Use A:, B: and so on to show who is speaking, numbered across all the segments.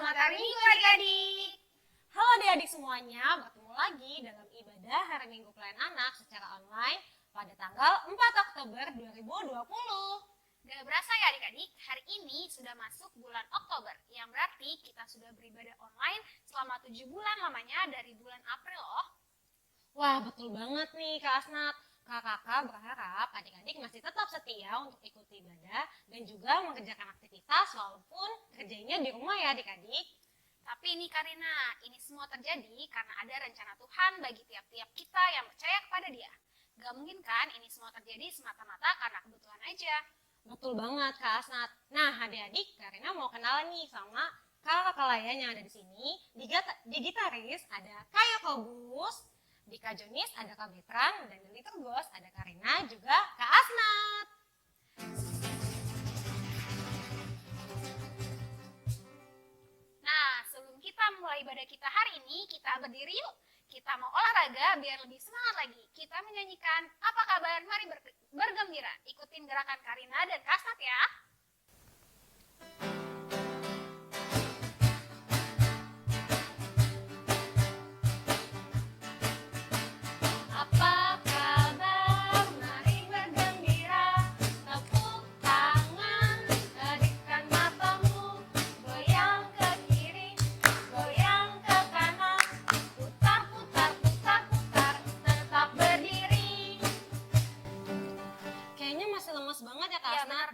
A: Selamat hari Minggu adik-adik. Halo adik-adik semuanya, bertemu lagi dalam ibadah hari Minggu Pelayan Anak secara online pada tanggal 4 Oktober 2020.
B: Gak berasa ya adik-adik, hari ini sudah masuk bulan Oktober, yang berarti kita sudah beribadah online selama 7 bulan lamanya dari bulan April loh.
A: Wah, betul banget nih Kak Asnat. Kakak berharap adik-adik masih tetap setia untuk ikuti ibadah dan juga mengerjakan aktivitas walaupun kerjanya di rumah ya adik-adik.
B: Tapi ini Karina, ini semua terjadi karena ada rencana Tuhan bagi tiap-tiap kita yang percaya kepada Dia. Gak mungkin kan ini semua terjadi semata-mata karena kebutuhan aja.
A: Betul banget Kak Asnat. Nah adik-adik, Karina mau kenalan nih sama kakak layan yang ada di sini. Di gitaris ada Kak Yakobus, di Kak Jonis ada Kak Betran, dan di liturgos ada Karina juga Kak Asnat.
B: Nah, sebelum kita mulai ibadah kita hari ini, kita berdiri yuk. Kita mau olahraga biar lebih semangat lagi. Kita menyanyikan Apa Kabar? Mari bergembira. Ikutin gerakan Karina dan Kak Asnat ya.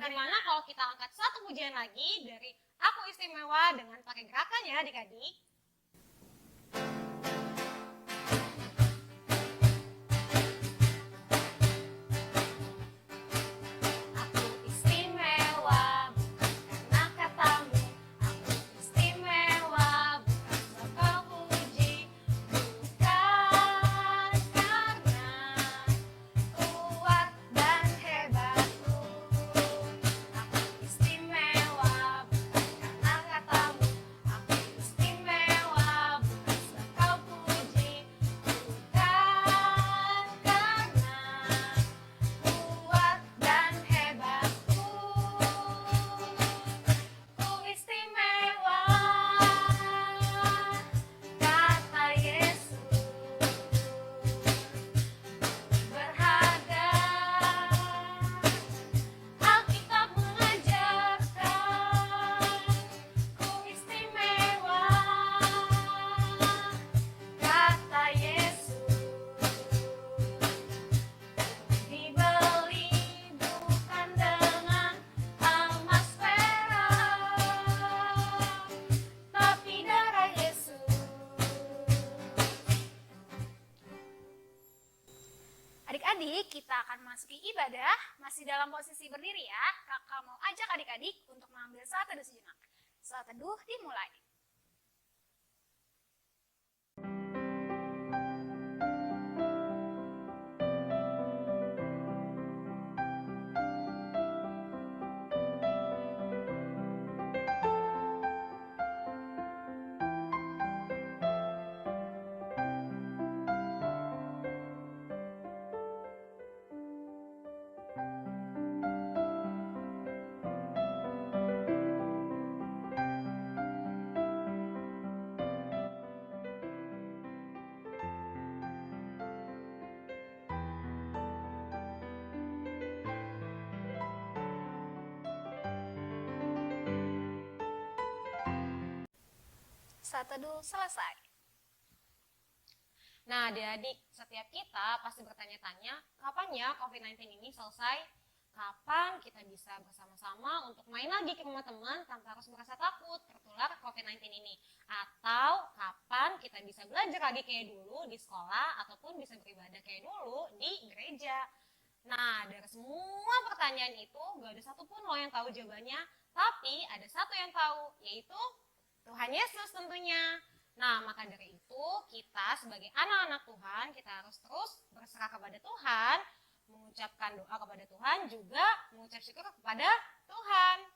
A: Gimana kalau kita angkat satu pujian lagi dari Aku Istimewa dengan pakai gerakan ya adik-adik.
B: Adik-adik, kita akan masuki ibadah, masih dalam posisi berdiri ya. Kakak mau ajak adik-adik untuk mengambil saat teduh sejenak. Saat teduh dimulai. Saat teduh selesai.
A: Nah adik-adik, setiap kita pasti bertanya-tanya, kapan ya COVID-19 ini selesai? Kapan kita bisa bersama-sama untuk main lagi ke rumah teman tanpa harus merasa takut tertular COVID-19 ini? Atau kapan kita bisa belajar lagi kayak dulu di sekolah ataupun bisa beribadah kayak dulu di gereja? Nah dari semua pertanyaan itu gak ada satupun lo yang tahu jawabannya, tapi ada satu yang tahu, yaitu Tuhan Yesus tentunya. Nah, maka dari itu kita sebagai anak-anak Tuhan, kita harus terus berserah kepada Tuhan, mengucapkan doa kepada Tuhan, juga mengucap syukur kepada Tuhan.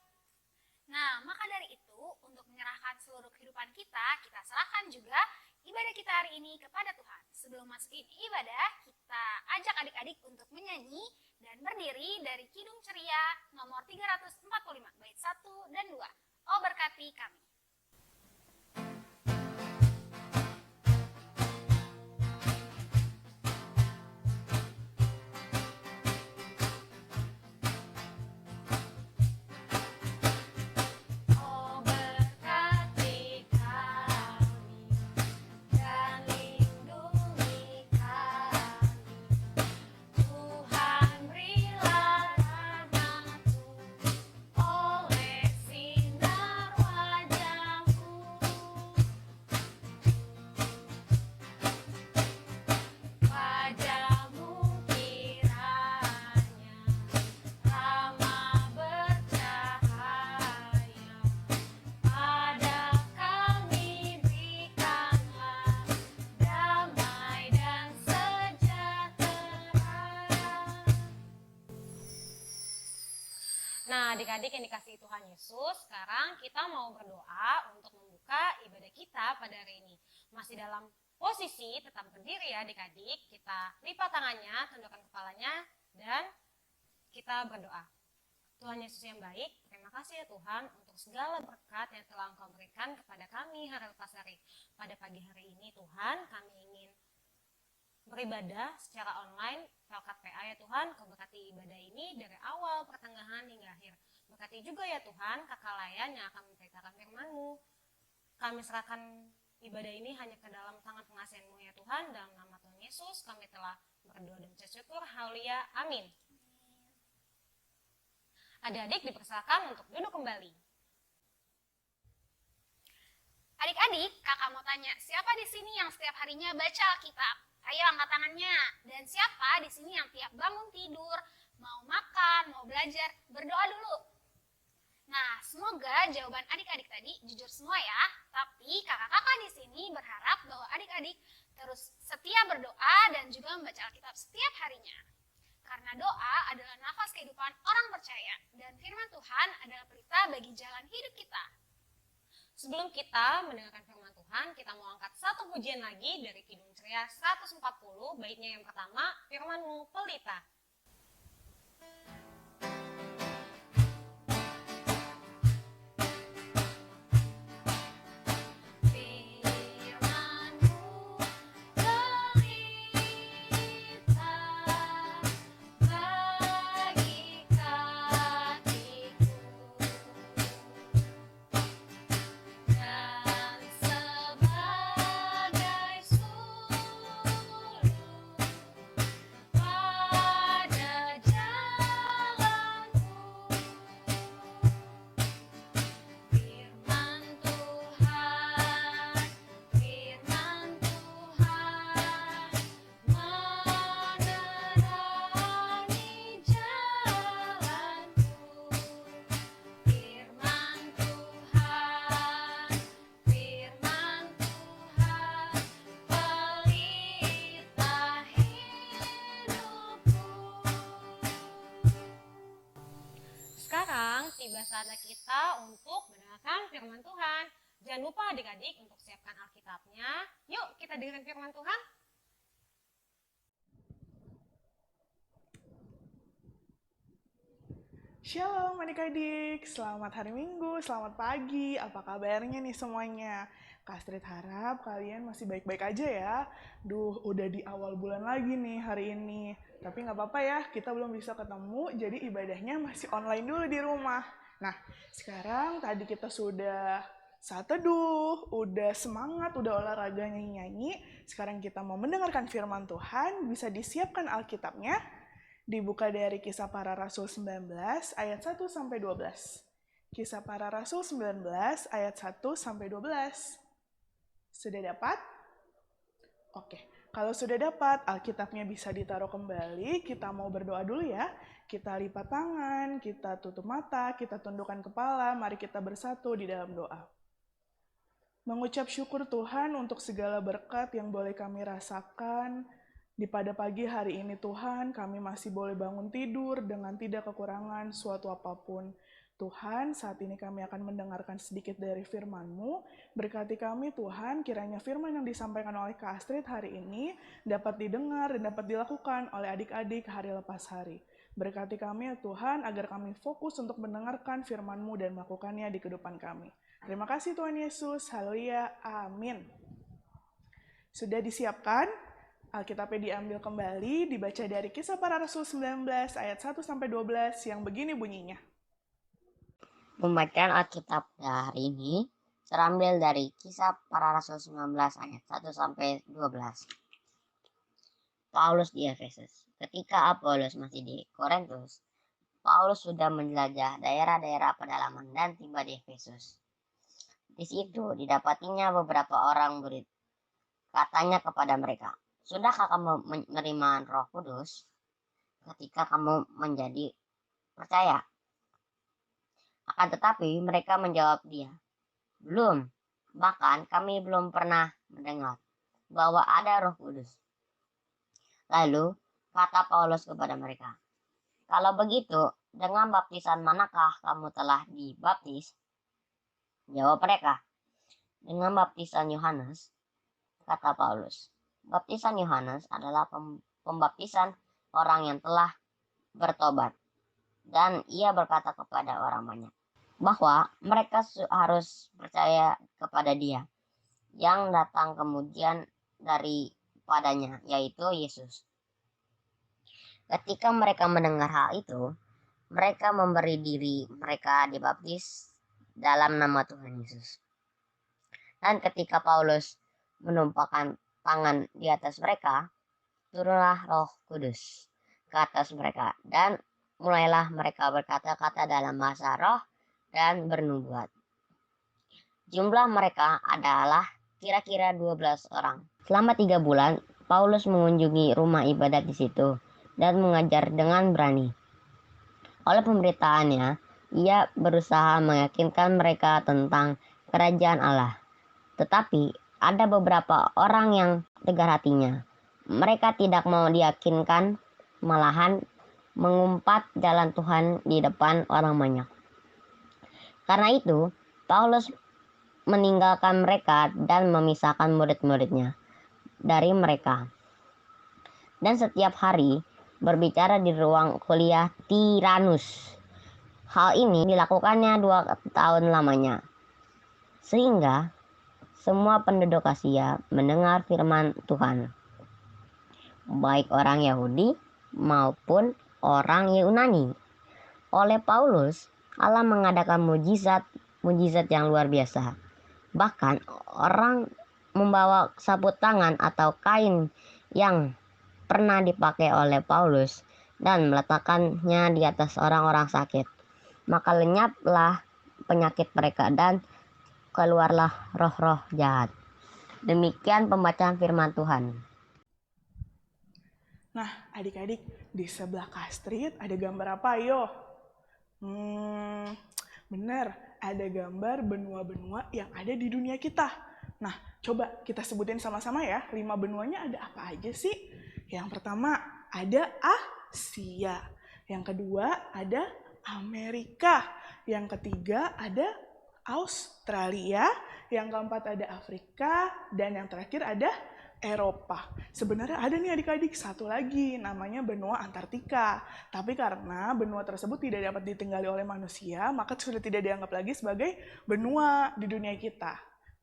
B: Nah, maka dari itu, untuk menyerahkan seluruh kehidupan kita, kita serahkan juga ibadah kita hari ini kepada Tuhan. Sebelum masuk ini ibadah, kita ajak adik-adik untuk menyanyi dan berdiri dari Kidung Ceria nomor 345, bait 1 dan 2. Oh berkati kami.
A: Nah, adik-adik yang dikasihi Tuhan Yesus, sekarang kita mau berdoa untuk membuka ibadah kita pada hari ini. Masih dalam posisi tetap berdiri ya adik-adik, kita lipat tangannya, tundukkan kepalanya, dan kita berdoa. Tuhan Yesus yang baik, terima kasih ya Tuhan untuk segala berkat yang telah Engkau berikan kepada kami hari lepas hari. Pada pagi hari ini Tuhan, kami ingin beribadah secara online lewat PA ya Tuhan. Kau berkati ibadah ini dari awal, pertengahan hingga akhir. Berkati juga ya Tuhan kakak layan yang akan memberitakan firman-Mu. Kami serahkan ibadah ini hanya ke dalam tangan pengasihan-Mu ya Tuhan. Dalam nama Tuhan Yesus kami telah berdoa dan bersyukur. Haleluya. Amin. Adik-adik dipersilakan untuk duduk kembali.
B: Adik-adik, kakak mau tanya, siapa di sini yang setiap harinya baca Alkitab? Ayo angkat tangannya. Dan siapa di sini yang tiap bangun tidur, mau makan, mau belajar, berdoa dulu? Nah, semoga jawaban adik-adik tadi jujur semua ya. Tapi kakak-kakak di sini berharap bahwa adik-adik terus setia berdoa dan juga membaca Alkitab setiap harinya. Karena doa adalah nafas kehidupan orang percaya dan firman Tuhan adalah pelita bagi jalan hidup kita.
A: Sebelum kita mendengarkan firman Tuhan, kita mau angkat satu pujian lagi dari Kidung Ceria 140, baitnya yang pertama, firman-Mu pelita. Tiba saatnya kita untuk mendengarkan firman Tuhan. Jangan lupa adik-adik untuk siapkan Alkitabnya. Yuk kita dengarkan firman Tuhan.
C: Shalom adik-adik, selamat hari Minggu, selamat pagi, apa kabarnya nih semuanya? Kak Astrid harap kalian masih baik-baik aja ya. Udah di awal bulan lagi nih hari ini. Tapi nggak apa-apa ya, kita belum bisa ketemu, jadi ibadahnya masih online dulu di rumah. Nah, sekarang tadi kita sudah saat teduh, udah semangat, udah olahraga nyanyi-nyanyi. Sekarang kita mau mendengarkan firman Tuhan, bisa disiapkan Alkitabnya. Dibuka dari Kisah Para Rasul 19 ayat 1 sampai 12. Kisah Para Rasul 19 ayat 1 sampai 12. Sudah dapat? Oke. Kalau sudah dapat, Alkitabnya bisa ditaruh kembali. Kita mau berdoa dulu ya. Kita lipat tangan, kita tutup mata, kita tundukkan kepala. Mari kita bersatu di dalam doa. Mengucap syukur Tuhan untuk segala berkat yang boleh kami rasakan. Di pada pagi hari ini Tuhan, kami masih boleh bangun tidur dengan tidak kekurangan suatu apapun. Tuhan, saat ini kami akan mendengarkan sedikit dari firman-Mu. Berkati kami Tuhan, kiranya firman yang disampaikan oleh Kak Astrid hari ini dapat didengar dan dapat dilakukan oleh adik-adik hari lepas hari. Berkati kami ya Tuhan, agar kami fokus untuk mendengarkan firman-Mu dan melakukannya di kehidupan kami. Terima kasih Tuhan Yesus, haleluya, amin. Sudah disiapkan? Alkitabnya diambil kembali, dibaca dari Kisah Para Rasul 19 ayat 1-12 yang begini bunyinya.
D: Pembacaan Alkitab hari ini terambil dari Kisah Para Rasul 19 ayat 1-12. Paulus di Efesus. Ketika Apolos masih di Korintus, Paulus sudah menjelajah daerah-daerah pedalaman dan tiba di Efesus. Di situ didapatinya beberapa orang murid. Katanya kepada mereka, "Sudahkah kamu menerima Roh Kudus ketika kamu menjadi percaya?" Akan tetapi mereka menjawab dia, "Belum, bahkan kami belum pernah mendengar bahwa ada Roh Kudus." Lalu kata Paulus kepada mereka, "Kalau begitu, dengan baptisan manakah kamu telah dibaptis? Jawab mereka, dengan baptisan Yohanes, kata Paulus. Baptisan Yohanes adalah pembaptisan orang yang telah bertobat. Dan ia berkata kepada orang banyak bahwa mereka harus percaya kepada dia yang datang kemudian daripadanya, yaitu Yesus. Ketika mereka mendengar hal itu, mereka memberi diri mereka dibaptis dalam nama Tuhan Yesus. Dan ketika Paulus menumpahkan tangan di atas mereka, turunlah Roh Kudus ke atas mereka, dan mulailah mereka berkata-kata dalam bahasa roh dan bernubuat. Jumlah mereka adalah kira-kira 12 orang. Selama 3 bulan, Paulus mengunjungi rumah ibadat di situ dan mengajar dengan berani. Oleh pemberitaannya, ia berusaha meyakinkan mereka tentang kerajaan Allah. Tetapi ada beberapa orang yang tegar hatinya. Mereka tidak mau diyakinkan, malahan mengumpat jalan Tuhan di depan orang banyak. Karena itu, Paulus meninggalkan mereka dan memisahkan murid-muridnya dari mereka. Dan setiap hari berbicara di ruang kuliah Tiranus. Hal ini dilakukannya 2 tahun lamanya. Sehingga semua penduduk Asia mendengar firman Tuhan, baik orang Yahudi maupun orang Yunani. Oleh Paulus, Allah mengadakan mujizat yang luar biasa. Bahkan orang membawa sapu tangan atau kain yang pernah dipakai oleh Paulus dan meletakkannya di atas orang-orang sakit. Maka lenyaplah penyakit mereka dan keluarlah roh-roh jahat. Demikian pembacaan firman Tuhan.
C: Nah, adik-adik, di sebelah Kastrit ada gambar apa, ayo? Bener, ada gambar benua-benua yang ada di dunia kita. Nah, coba kita sebutin sama-sama ya, 5 benuanya ada apa aja sih? Yang pertama, ada Asia. Yang kedua, ada Amerika. Yang ketiga, ada Australia. Yang keempat, ada Afrika. Dan yang terakhir, ada Eropa. Sebenarnya ada nih adik-adik satu lagi namanya benua Antartika. Tapi karena benua tersebut tidak dapat ditinggali oleh manusia, maka sudah tidak dianggap lagi sebagai benua di dunia kita.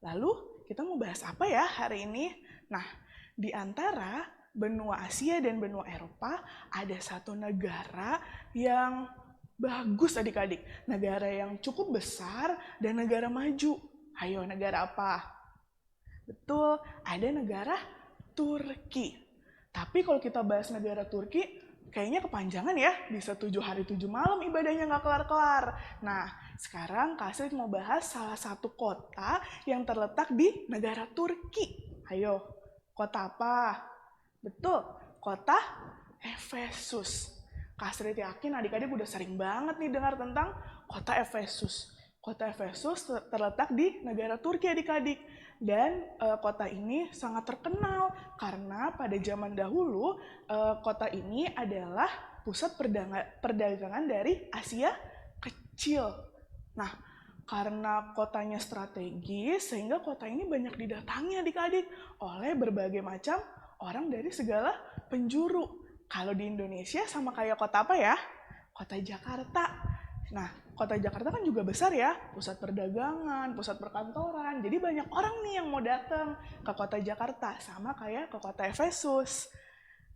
C: Lalu kita mau bahas apa ya hari ini? Nah, di antara benua Asia dan benua Eropa ada satu negara yang bagus adik-adik. Negara yang cukup besar dan negara maju. Ayo, negara apa? Betul, ada negara Turki. Tapi kalau kita bahas negara Turki, kayaknya kepanjangan ya. Bisa 7 hari 7 malam ibadahnya nggak kelar-kelar. Nah, sekarang Kak Astrid mau bahas salah satu kota yang terletak di negara Turki. Ayo, kota apa? Betul, kota Efesus. Kak Astrid yakin adik-adik udah sering banget nih dengar tentang kota Efesus. Kota Efesus terletak di negara Turki adik-adik. Dan kota ini sangat terkenal karena pada zaman dahulu kota ini adalah pusat perdagangan dari Asia Kecil. Nah, karena kotanya strategis sehingga kota ini banyak didatangi adik-adik oleh berbagai macam orang dari segala penjuru. Kalau di Indonesia sama kayak kota apa ya? Kota Jakarta. Nah, kota Jakarta kan juga besar ya, pusat perdagangan, pusat perkantoran. Jadi banyak orang nih yang mau datang ke kota Jakarta, sama kayak ke kota Efesus.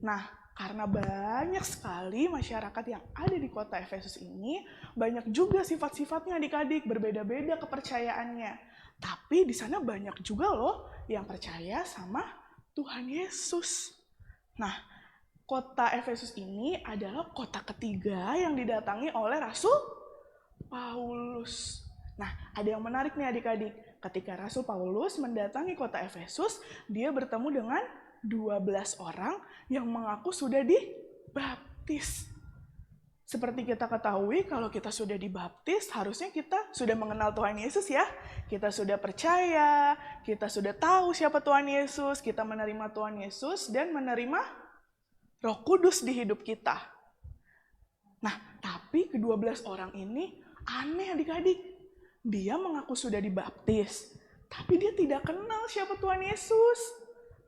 C: Nah, karena banyak sekali masyarakat yang ada di kota Efesus ini, banyak juga sifat-sifatnya adik-adik, berbeda-beda kepercayaannya. Tapi di sana banyak juga loh yang percaya sama Tuhan Yesus. Nah, kota Efesus ini adalah kota ketiga yang didatangi oleh Rasul Paulus. Nah, ada yang menarik nih adik-adik. Ketika Rasul Paulus mendatangi kota Efesus, dia bertemu dengan 12 orang yang mengaku sudah dibaptis. Seperti kita ketahui, kalau kita sudah dibaptis, harusnya kita sudah mengenal Tuhan Yesus ya. Kita sudah percaya, kita sudah tahu siapa Tuhan Yesus, kita menerima Tuhan Yesus dan menerima Roh Kudus di hidup kita. Nah, tapi ke-12 orang ini aneh adik-adik. Dia mengaku sudah dibaptis, tapi dia tidak kenal siapa Tuhan Yesus.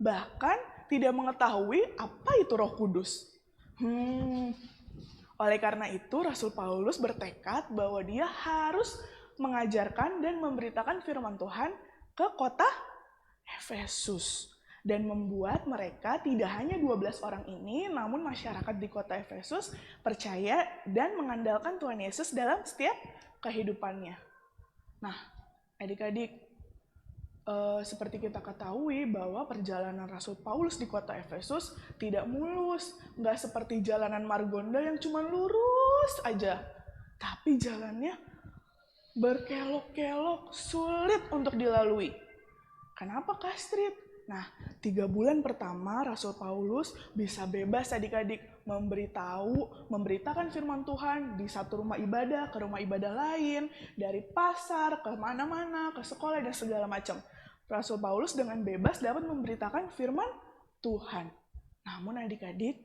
C: Bahkan tidak mengetahui apa itu Roh Kudus. Oleh karena itu, Rasul Paulus bertekad bahwa dia harus mengajarkan dan memberitakan firman Tuhan ke kota Efesus. Dan membuat mereka tidak hanya 12 orang ini, namun masyarakat di kota Efesus percaya dan mengandalkan Tuhan Yesus dalam setiap kehidupannya. Nah, adik-adik, seperti kita ketahui bahwa perjalanan Rasul Paulus di kota Efesus tidak mulus. Nggak seperti jalanan Margonda yang cuma lurus aja. Tapi jalannya berkelok-kelok, sulit untuk dilalui. Kenapa, Kak Astrid? Nah, 3 bulan pertama Rasul Paulus bisa bebas adik-adik memberitakan firman Tuhan di satu rumah ibadah ke rumah ibadah lain, dari pasar ke mana-mana, ke sekolah dan segala macam. Rasul Paulus dengan bebas dapat memberitakan firman Tuhan. Namun adik-adik,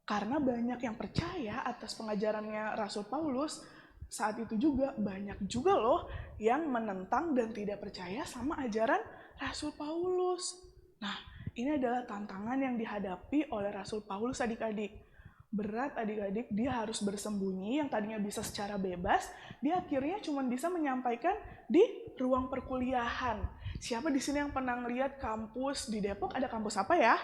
C: karena banyak yang percaya atas pengajarannya Rasul Paulus, saat itu juga banyak juga loh yang menentang dan tidak percaya sama ajaran Rasul Paulus. Nah, ini adalah tantangan yang dihadapi oleh Rasul Paulus adik-adik. Berat adik-adik, dia harus bersembunyi yang tadinya bisa secara bebas, dia akhirnya cuma bisa menyampaikan di ruang perkuliahan. Siapa di sini yang pernah ngeliat kampus di Depok? Ada kampus apa ya?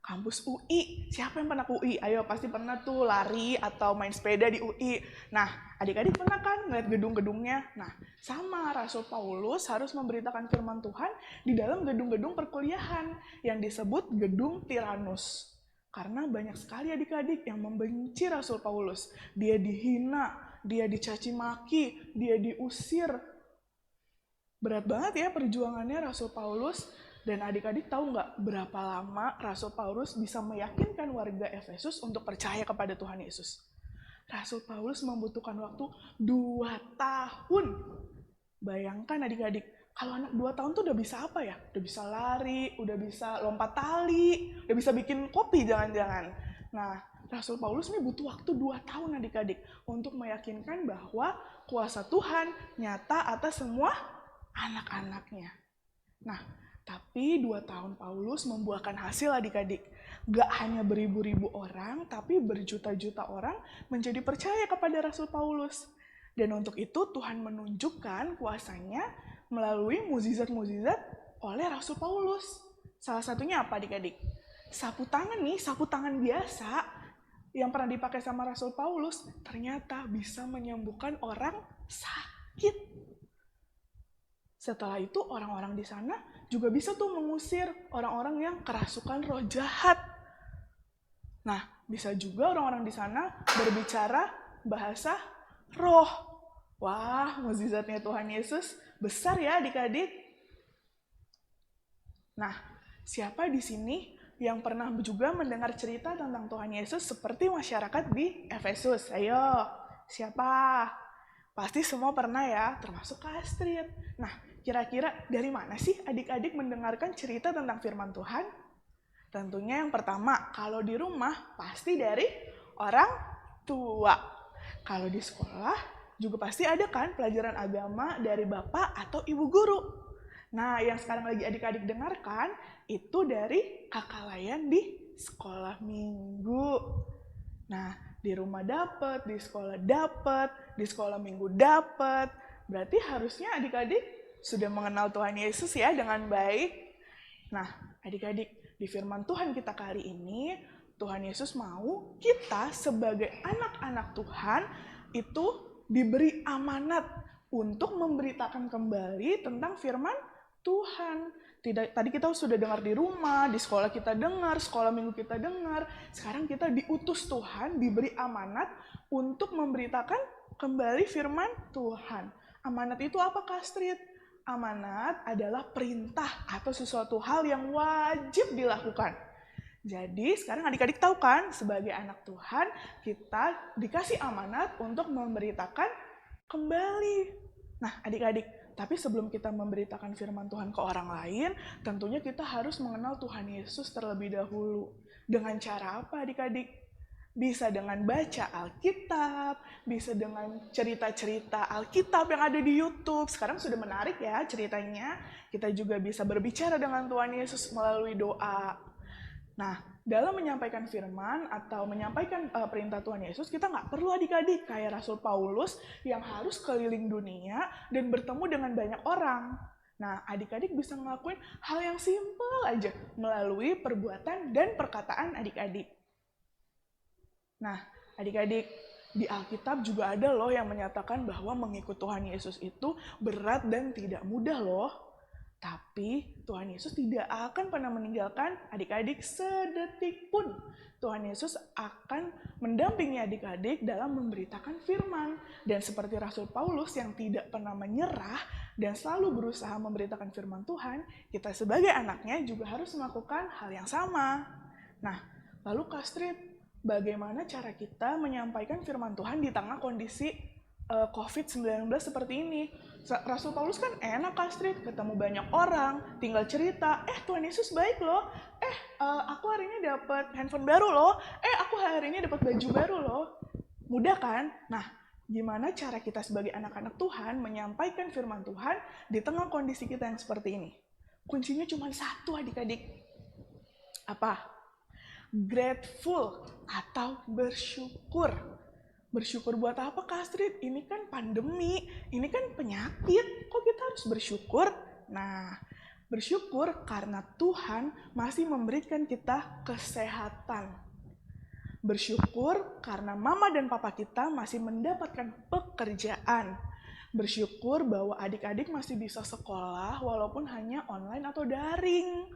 C: Kampus UI. Siapa yang pernah ke UI? Ayo, pasti pernah tuh lari atau main sepeda di UI. Nah, adik-adik pernah kan ngeliat gedung-gedungnya? Nah, sama Rasul Paulus harus memberitakan firman Tuhan di dalam gedung-gedung perkuliahan yang disebut gedung Tiranus. Karena banyak sekali adik-adik yang membenci Rasul Paulus. Dia dihina, dia dicaci maki, dia diusir. Berat banget ya perjuangannya Rasul Paulus. Dan adik-adik tahu nggak berapa lama Rasul Paulus bisa meyakinkan warga Efesus untuk percaya kepada Tuhan Yesus? Rasul Paulus membutuhkan waktu 2 tahun. Bayangkan adik-adik, kalau anak 2 tahun tuh udah bisa apa ya? Udah bisa lari, udah bisa lompat tali, udah bisa bikin kopi jangan-jangan. Nah, Rasul Paulus ini butuh waktu 2 tahun adik-adik untuk meyakinkan bahwa kuasa Tuhan nyata atas semua anak-anaknya. Nah, tapi 2 tahun Paulus membuahkan hasil adik-adik. Gak hanya beribu-ribu orang, tapi berjuta-juta orang menjadi percaya kepada Rasul Paulus. Dan untuk itu Tuhan menunjukkan kuasanya melalui mukjizat-mukjizat oleh Rasul Paulus. Salah satunya apa adik-adik? Sapu tangan nih, sapu tangan biasa yang pernah dipakai sama Rasul Paulus ternyata bisa menyembuhkan orang sakit. Setelah itu orang-orang di sana juga bisa tuh mengusir orang-orang yang kerasukan roh jahat. Nah, bisa juga orang-orang di sana berbicara bahasa roh. Wah, mukjizatnya Tuhan Yesus besar ya adik-adik. Nah, siapa di sini yang pernah juga mendengar cerita tentang Tuhan Yesus seperti masyarakat di Efesus? Ayo, siapa? Pasti semua pernah ya, termasuk Kak Astrid. Nah, kira-kira dari mana sih adik-adik mendengarkan cerita tentang firman Tuhan? Tentunya yang pertama, kalau di rumah pasti dari orang tua. Kalau di sekolah juga pasti ada kan pelajaran agama dari bapak atau ibu guru. Nah, yang sekarang lagi adik-adik dengarkan itu dari kakak layan di sekolah minggu. Nah, di rumah dapat, di sekolah dapat, di sekolah minggu dapat. Berarti harusnya adik-adik sudah mengenal Tuhan Yesus ya dengan baik. Nah, adik-adik, di firman Tuhan kita kali ini, Tuhan Yesus mau kita sebagai anak-anak Tuhan itu diberi amanat untuk memberitakan kembali tentang firman Tuhan. Tadi kita sudah dengar di rumah, di sekolah kita dengar, sekolah minggu kita dengar. Sekarang kita diutus Tuhan, diberi amanat untuk memberitakan kembali firman Tuhan. Amanat itu apa, Kak Astrid? Amanat adalah perintah atau sesuatu hal yang wajib dilakukan. Jadi sekarang adik-adik tahu kan, sebagai anak Tuhan, kita dikasih amanat untuk memberitakan kembali. Nah adik-adik, tapi sebelum kita memberitakan firman Tuhan ke orang lain, tentunya kita harus mengenal Tuhan Yesus terlebih dahulu. Dengan cara apa adik-adik? Bisa dengan baca Alkitab, bisa dengan cerita-cerita Alkitab yang ada di YouTube. Sekarang sudah menarik ya ceritanya. Kita juga bisa berbicara dengan Tuhan Yesus melalui doa. Nah, dalam menyampaikan firman atau menyampaikan perintah Tuhan Yesus, kita nggak perlu adik-adik kayak Rasul Paulus yang harus keliling dunia dan bertemu dengan banyak orang. Nah, adik-adik bisa ngelakuin hal yang simpel aja melalui perbuatan dan perkataan adik-adik. Nah, adik-adik, di Alkitab juga ada loh yang menyatakan bahwa mengikut Tuhan Yesus itu berat dan tidak mudah loh. Tapi Tuhan Yesus tidak akan pernah meninggalkan adik-adik sedetik pun. Tuhan Yesus akan mendampingi adik-adik dalam memberitakan firman. Dan seperti Rasul Paulus yang tidak pernah menyerah dan selalu berusaha memberitakan firman Tuhan, kita sebagai anaknya juga harus melakukan hal yang sama. Nah, lalu Kak Astrid, bagaimana cara kita menyampaikan firman Tuhan di tengah kondisi COVID-19 seperti ini? Rasul Paulus kan enak, Astrid, ketemu banyak orang, tinggal cerita, Tuhan Yesus baik loh, aku hari ini dapat handphone baru loh, aku hari ini dapat baju baru loh. Mudah kan? Nah, gimana cara kita sebagai anak-anak Tuhan menyampaikan firman Tuhan di tengah kondisi kita yang seperti ini? Kuncinya cuma satu, adik-adik. Apa? Grateful atau bersyukur. Bersyukur buat apa, Kak Astrid? Ini kan pandemi, ini kan penyakit. Kok kita harus bersyukur? Nah, bersyukur karena Tuhan masih memberikan kita kesehatan. Bersyukur karena mama dan papa kita masih mendapatkan pekerjaan. Bersyukur bahwa adik-adik masih bisa sekolah walaupun hanya online atau daring.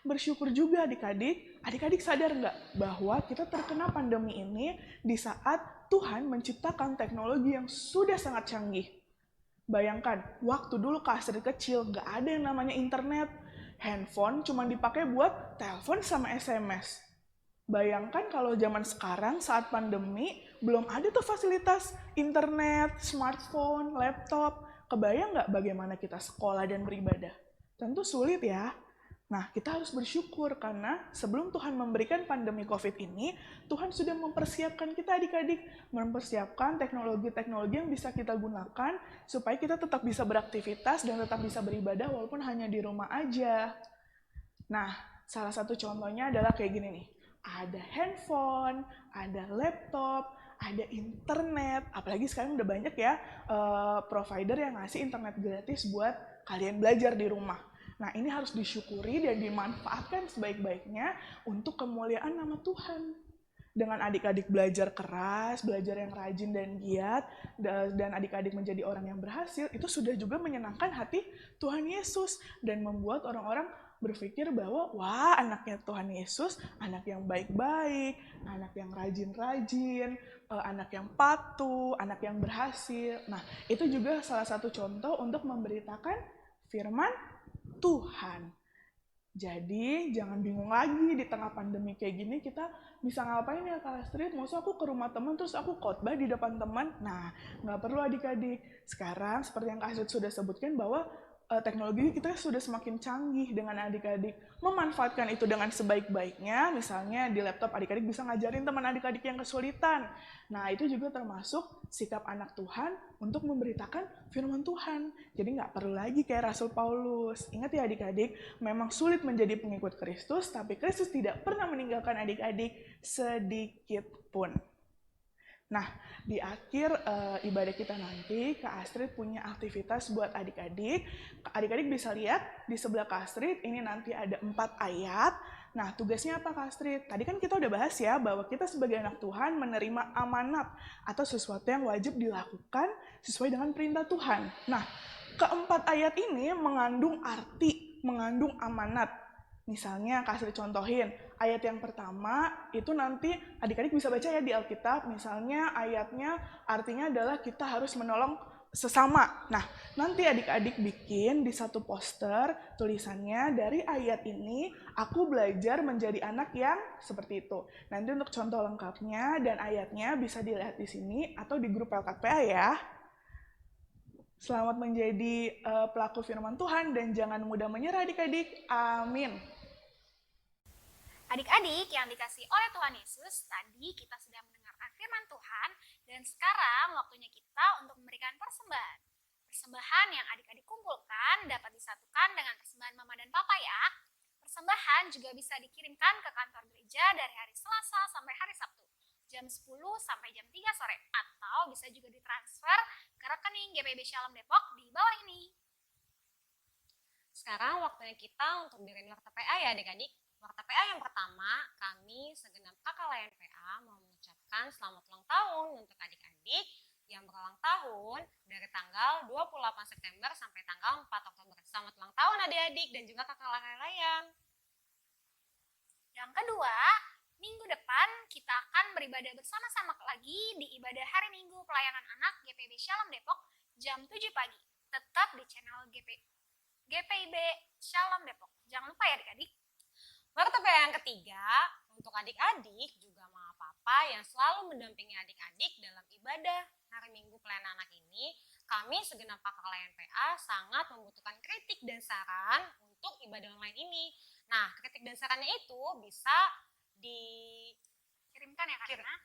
C: Bersyukur juga adik-adik sadar nggak bahwa kita terkena pandemi ini di saat Tuhan menciptakan teknologi yang sudah sangat canggih. Bayangkan, waktu dulu Kak Astrid kecil nggak ada yang namanya internet. Handphone cuma dipakai buat telepon sama SMS. Bayangkan kalau zaman sekarang saat pandemi belum ada tuh fasilitas internet, smartphone, laptop. Kebayang nggak bagaimana kita sekolah dan beribadah? Tentu sulit ya. Nah, kita harus bersyukur karena sebelum Tuhan memberikan pandemi COVID ini, Tuhan sudah mempersiapkan kita adik-adik, mempersiapkan teknologi-teknologi yang bisa kita gunakan supaya kita tetap bisa beraktivitas dan tetap bisa beribadah walaupun hanya di rumah aja. Nah, salah satu contohnya adalah kayak gini nih. Ada handphone, ada laptop, ada internet, apalagi sekarang udah banyak ya provider yang ngasih internet gratis buat kalian belajar di rumah. Nah, ini harus disyukuri dan dimanfaatkan sebaik-baiknya untuk kemuliaan nama Tuhan. Dengan adik-adik belajar keras, belajar yang rajin dan giat, dan adik-adik menjadi orang yang berhasil, itu sudah juga menyenangkan hati Tuhan Yesus dan membuat orang-orang berpikir bahwa, wah, anaknya Tuhan Yesus, anak yang baik-baik, anak yang rajin-rajin, anak yang patuh, anak yang berhasil. Nah, itu juga salah satu contoh untuk memberitakan firman Tuhan. Jadi jangan bingung lagi di tengah pandemi kayak gini kita bisa ngapain ya Kak Astrid? Maksud aku ke rumah teman terus aku khotbah di depan teman? Nah, nggak perlu adik-adik. Sekarang seperti yang Kak Astrid sudah sebutkan bahwa teknologi kita sudah semakin canggih dengan adik-adik. Memanfaatkan itu dengan sebaik-baiknya, misalnya di laptop adik-adik bisa ngajarin teman adik-adik yang kesulitan. Nah, itu juga termasuk sikap anak Tuhan untuk memberitakan firman Tuhan. Jadi nggak perlu lagi kayak Rasul Paulus. Ingat ya adik-adik, memang sulit menjadi pengikut Kristus, tapi Kristus tidak pernah meninggalkan adik-adik sedikit pun. Nah, di akhir ibadah kita nanti, Kak Astrid punya aktivitas buat adik-adik. Adik-adik bisa lihat di sebelah Kak Astrid, ini nanti ada 4 ayat. Nah, tugasnya apa Kak Astrid? Tadi kan kita udah bahas ya, bahwa kita sebagai anak Tuhan menerima amanat atau sesuatu yang wajib dilakukan sesuai dengan perintah Tuhan. Nah, keempat ayat ini mengandung arti, mengandung amanat. Misalnya, Kak Astrid contohin, ayat yang pertama itu nanti adik-adik bisa baca ya di Alkitab, misalnya ayatnya artinya adalah kita harus menolong sesama. Nah, nanti adik-adik bikin di satu poster tulisannya dari ayat ini, aku belajar menjadi anak yang seperti itu. Nanti untuk contoh lengkapnya dan ayatnya bisa dilihat di sini atau di grup LKPA ya. Selamat menjadi pelaku firman Tuhan dan jangan mudah menyerah adik-adik. Amin.
B: Adik-adik yang dikasih oleh Tuhan Yesus, tadi kita sudah mendengarkan firman Tuhan dan sekarang waktunya kita untuk memberikan persembahan. Persembahan yang adik-adik kumpulkan dapat disatukan dengan persembahan Mama dan Papa ya. Persembahan juga bisa dikirimkan ke kantor gereja dari hari Selasa sampai hari Sabtu, jam 10 sampai jam 3 sore, atau bisa juga ditransfer ke rekening GPIB Shalom Depok di bawah ini.
A: Sekarang waktunya kita untuk diriin warta PA ya adik-adik. Warta PA yang pertama, kami segenap kakak layan PA mau mengucapkan selamat ulang tahun untuk adik-adik yang berulang tahun dari tanggal 28 September sampai tanggal 4 Oktober. Selamat ulang tahun adik-adik dan juga kakak layan.
B: Yang kedua, minggu depan kita akan beribadah bersama-sama lagi di ibadah hari Minggu pelayanan anak GPIB Shalom Depok jam 7 pagi. Tetap di channel GPIB Shalom Depok. Jangan lupa ya adik-adik.
A: Warta PA yang ketiga, untuk adik-adik juga Mama Papa yang selalu mendampingi adik-adik dalam ibadah hari Minggu pelayanan anak ini, kami segenap kakak layan PA sangat membutuhkan kritik dan saran untuk ibadah online ini. Nah, kritik dan sarannya itu bisa
B: Kirimkan ya Karina?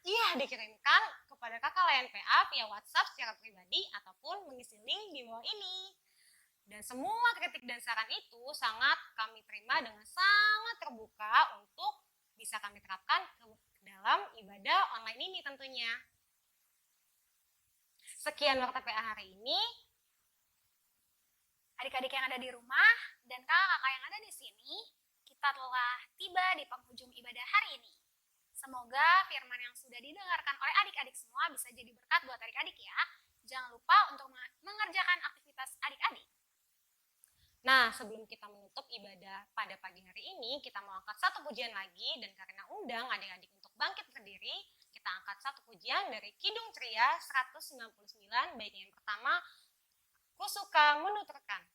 A: dikirimkan kepada kakak layan PA via WhatsApp secara pribadi ataupun mengisi link di bawah ini. Dan semua kritik dan saran itu sangat kami terima dengan sangat terbuka untuk bisa kami terapkan ke dalam ibadah online ini tentunya. Sekian warta PA hari ini.
B: Adik-adik yang ada di rumah dan kakak-kakak yang ada di sini, kita telah tiba di penghujung ibadah hari ini. Semoga firman yang sudah didengarkan oleh adik-adik semua bisa jadi berkat buat adik-adik ya. Jangan lupa untuk mengerjakan aktivitas adik-adik.
A: Nah, sebelum kita menutup ibadah pada pagi hari ini, kita mau angkat satu pujian lagi dan karena undang adik-adik untuk bangkit berdiri, kita angkat satu pujian dari Kidung Ceria 199, bait yang pertama, Ku Suka Menuturkan.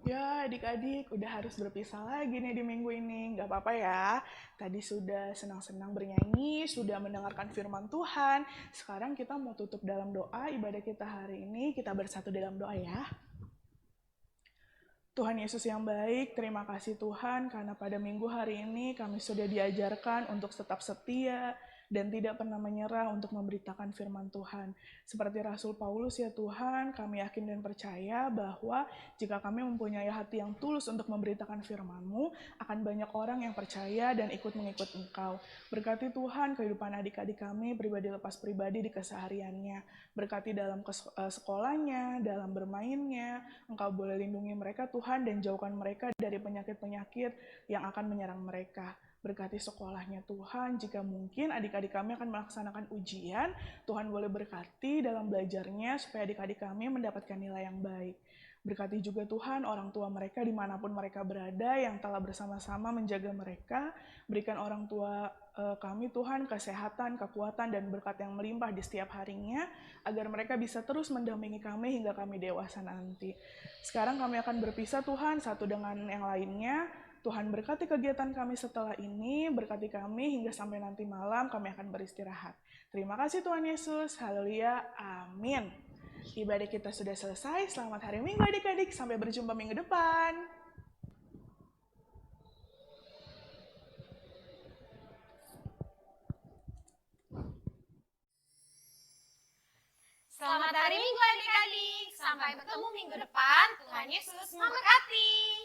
C: Ya, adik-adik udah harus berpisah lagi nih di minggu ini. Nggak apa-apa ya. Tadi sudah senang-senang bernyanyi, sudah mendengarkan firman Tuhan. Sekarang kita mau tutup dalam doa ibadah kita hari ini. Kita bersatu dalam doa ya. Tuhan Yesus yang baik, terima kasih Tuhan karena pada minggu hari ini kami sudah diajarkan untuk tetap setia dan tidak pernah menyerah untuk memberitakan firman Tuhan. Seperti Rasul Paulus ya Tuhan, kami yakin dan percaya bahwa jika kami mempunyai hati yang tulus untuk memberitakan firman-Mu, akan banyak orang yang percaya dan ikut mengikut Engkau. Berkati Tuhan kehidupan adik-adik kami, pribadi lepas pribadi di kesehariannya. Berkati dalam sekolahnya, dalam bermainnya, Engkau boleh lindungi mereka Tuhan dan jauhkan mereka dari penyakit-penyakit yang akan menyerang mereka. Berkati sekolahnya Tuhan, jika mungkin adik-adik kami akan melaksanakan ujian, Tuhan boleh berkati dalam belajarnya supaya adik-adik kami mendapatkan nilai yang baik. Berkati juga Tuhan orang tua mereka dimanapun mereka berada yang telah bersama-sama menjaga mereka. Berikan orang tua kami Tuhan kesehatan, kekuatan, dan berkat yang melimpah di setiap harinya agar mereka bisa terus mendampingi kami hingga kami dewasa nanti. Sekarang kami akan berpisah Tuhan satu dengan yang lainnya. Tuhan berkati kegiatan kami setelah ini, berkati kami hingga sampai nanti malam kami akan beristirahat. Terima kasih Tuhan Yesus, haleluya, amin. Ibadah kita sudah selesai, selamat hari Minggu adik-adik, sampai berjumpa minggu depan.
A: Selamat hari Minggu adik-adik, sampai bertemu minggu depan. Tuhan Yesus memberkati.